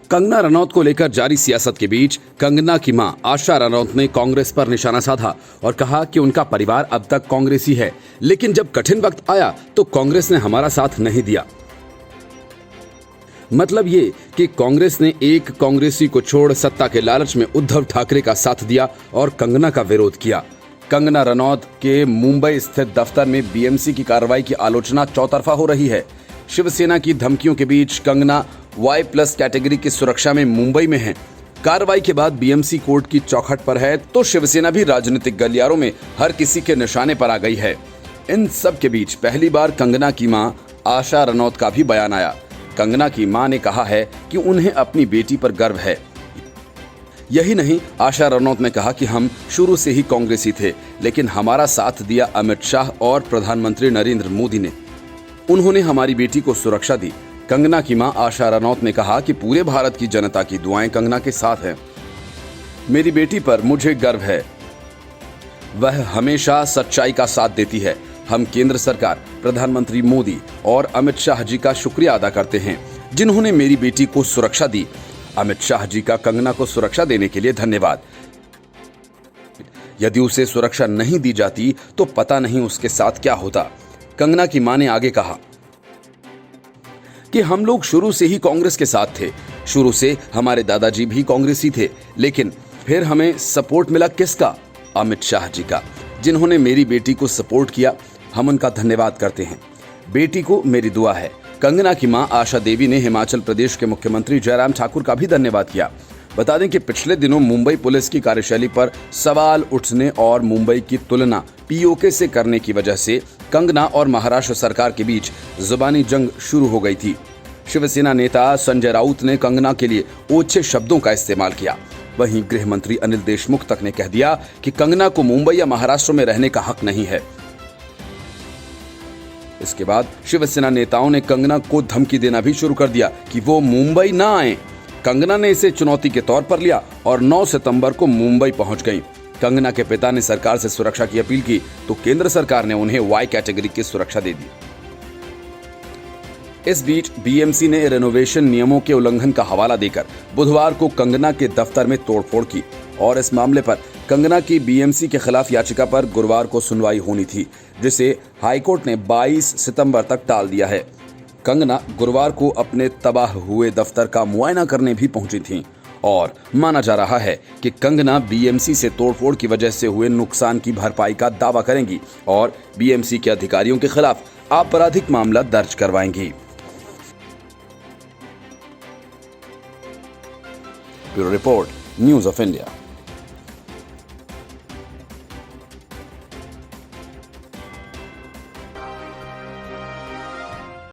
कंगना रनौत को लेकर जारी सियासत के बीच कंगना की मां आशा रनौत ने कांग्रेस पर निशाना साधा और कहा कि उनका परिवार अब तक कांग्रेसी है, लेकिन जब कठिन वक्त आया तो कांग्रेस ने हमारा साथ नहीं दिया। मतलब ये कि कांग्रेस ने एक कांग्रेसी को छोड़ सत्ता के लालच में उद्धव ठाकरे का साथ दिया और कंगना का विरोध किया। कंगना रनौत के मुंबई स्थित दफ्तर में बीएमसी की कार्रवाई की आलोचना चौतरफा हो रही है। शिवसेना की धमकियों के बीच कंगना Y+ कैटेगरी की सुरक्षा में मुंबई में है। कार्रवाई के बाद बीएमसी कोर्ट की चौखट पर है तो शिवसेना भी राजनीतिक गलियारों में हर किसी के निशाने पर आ गई है। इन सब के बीच पहली बार कंगना की मां आशा रनौत का भी बयान आया। कंगना की मां ने कहा है कि उन्हें अपनी बेटी पर गर्व है। यही नहीं, आशा रनौत ने कहा कि हम शुरू से ही कांग्रेसी थे, लेकिन हमारा साथ दिया अमित शाह और प्रधानमंत्री नरेंद्र मोदी ने। उन्होंने हमारी बेटी को सुरक्षा दी। कंगना की मां आशा रनौत ने कहा कि पूरे भारत की जनता की दुआएं कंगना के साथ हैं। मेरी बेटी पर मुझे गर्व है, वह हमेशा सच्चाई का साथ देती है। हम केंद्र सरकार, प्रधानमंत्री मोदी और अमित शाह जी का शुक्रिया अदा करते हैं, जिन्होंने मेरी बेटी को सुरक्षा दी। अमित शाह जी का कंगना को सुरक्षा देने के लिए धन्यवाद। यदि उसे सुरक्षा नहीं दी जाती तो पता नहीं उसके साथ क्या होता। कंगना की मां ने आगे कहा कि हम लोग शुरू से ही कांग्रेस के साथ थे। शुरू से हमारे दादाजी भी कांग्रेसी थे, लेकिन फिर हमें सपोर्ट मिला किसका? अमित शाह जी का, जिन्होंने मेरी बेटी को सपोर्ट किया। हम उनका धन्यवाद करते हैं। बेटी को मेरी दुआ है। कंगना की मां आशा देवी ने हिमाचल प्रदेश के मुख्यमंत्री जयराम ठाकुर का भी धन्यवाद किया। बता दें कि पिछले दिनों मुंबई पुलिस की कार्यशैली पर सवाल उठने और मुंबई की तुलना पीओके से करने की वजह से कंगना और महाराष्ट्र सरकार के बीच जुबानी जंग शुरू हो गई थी। शिवसेना नेता संजय राउत ने कंगना के लिए ओछे शब्दों का इस्तेमाल किया। वहीं गृह मंत्री अनिल देशमुख तक ने कह दिया कि कंगना को मुंबई या महाराष्ट्र में रहने का हक नहीं है। इसके बाद शिवसेना नेताओं ने कंगना को धमकी देना भी शुरू कर दिया कि वो मुंबई ना आए। कंगना ने इसे चुनौती के तौर पर लिया और 9 सितंबर को मुंबई पहुंच गईं। कंगना के पिता ने सरकार से सुरक्षा की अपील की तो केंद्र सरकार ने उन्हें Y कैटेगरी की सुरक्षा दे दी। इस बीच बीएमसी ने रेनोवेशन नियमों के उल्लंघन का हवाला देकर बुधवार को कंगना के दफ्तर में तोड़फोड़ की और इस मामले पर कंगना की बीएमसी के खिलाफ याचिका पर गुरुवार को सुनवाई होनी थी, जिसे हाईकोर्ट ने 22 सितंबर तक टाल दिया है। कंगना गुरुवार को अपने तबाह हुए दफ्तर का मुआयना करने भी पहुंची थीं और माना जा रहा है कि कंगना बीएमसी से तोड़फोड़ की वजह से हुए नुकसान की भरपाई का दावा करेंगी और बीएमसी के अधिकारियों के खिलाफ आपराधिक मामला दर्ज करवाएंगी। Bureau report, news of India.